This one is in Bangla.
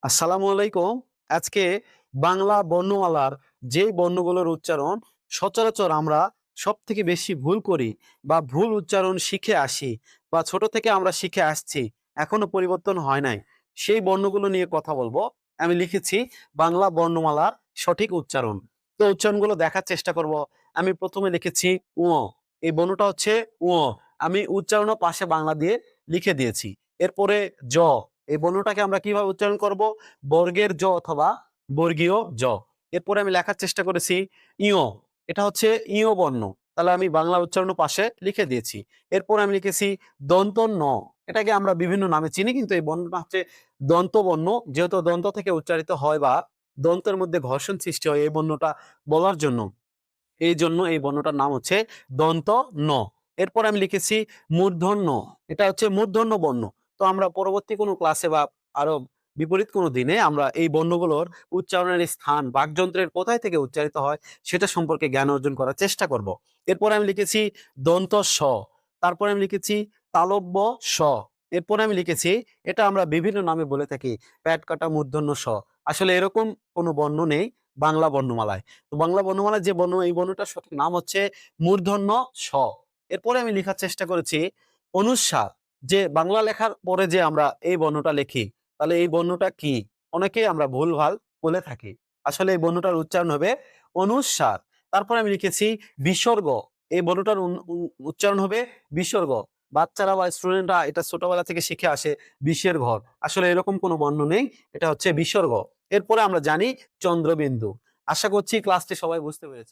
আসসালামু আলাইকুম। আজকে বাংলা বর্ণমালার যে বর্ণগুলোর উচ্চারণ সচরাচর আমরা সবথেকে বেশি ভুল করি বা ভুল উচ্চারণ শিখে আসি বা ছোট থেকে আমরা শিখে আসছি, এখনো পরিবর্তন হয় নাই। সেই বর্ণগুলো নিয়ে কথা বলবো। আমি লিখেছি বাংলা বর্ণমালার সঠিক উচ্চারণ। তো উচ্চারণগুলো দেখার চেষ্টা করব। আমি ১ম এ লিখেছি ঙ। এই বর্ণটা হচ্ছে ঙ। আমি উচ্চারণও পাশে বাংলা দিয়ে লিখে দিয়েছি। এরপরে জ। এই বর্ণটাকে আমরা কিভাবে উচ্চারণ করব? বর্গের জ অথবা বর্গীয় জ। এরপরে আমি লেখার চেষ্টা করেছি ইয়। এটা হচ্ছে ইয় বর্ণ। তাহলে আমি বাংলা উচ্চারণ পাশে লিখে দিয়েছি। এরপর আমি লিখেছি দন্ত ন। এটাকে আমরা বিভিন্ন নামে চিনি, কিন্তু এই বর্ণটা হচ্ছে দন্ত বর্ণ। যেহেতু দন্ত থেকে উচ্চারিত হয় বা দন্তের মধ্যে ঘর্ষণ সৃষ্টি হয় এই বর্ণটা বলার জন্য, এই জন্য এই বর্ণটার নাম হচ্ছে দন্ত ন। এরপর আমি লিখেছি মূর্ধন্য। এটা হচ্ছে মূর্ধন্য বর্ণ। তো আমরা পরবর্তী কোনো ক্লাসে বা আরো বিপরীত কোনো দিনে আমরা এই বর্ণগুলোর উচ্চারণের স্থান বাকযন্ত্রের কোথায় থেকে উচ্চারিত হয় সেটা সম্পর্কে জ্ঞান অর্জন করার চেষ্টা করব। এরপর আমি লিখেছি দন্ত স। তারপরে আমি লিখেছি তালব্য স। এরপরে আমি লিখেছি, এটা আমরা বিভিন্ন নামে বলে থাকি, প্যাট কাটা মূর্ধন্য স। আসলে এরকম কোনো বর্ণ নেই বাংলা বর্ণমালায়। তো বাংলা বর্ণমালার যে বর্ণ, এই বর্ণটার সঠিক নাম হচ্ছে মূর্ধন্য স। এরপরে আমি লেখার চেষ্টা করেছি অনুস্বার। যে বাংলা লেখার পরে যে আমরা এই বর্ণটা লিখি, তাহলে এই বর্ণটা কি? অনেকেই আমরা ভুলভাল বলে থাকি। আসলে এই বর্ণটার উচ্চারণ হবে অনুস্বার। তারপরে আমি লিখেছি বিসর্গ। এই বর্ণটার উচ্চারণ হবে বিসর্গ। বাচ্চারা বা স্টুডেন্টরা এটা ছোটবেলা থেকে শিখে আসে বিশের ঘর। আসলে এরকম কোনো বর্ণ নেই, এটা হচ্ছে বিসর্গ। এরপরে আমরা জানি চন্দ্রবিন্দু। আশা করছি ক্লাসটি সবাই বুঝতে পেরেছে।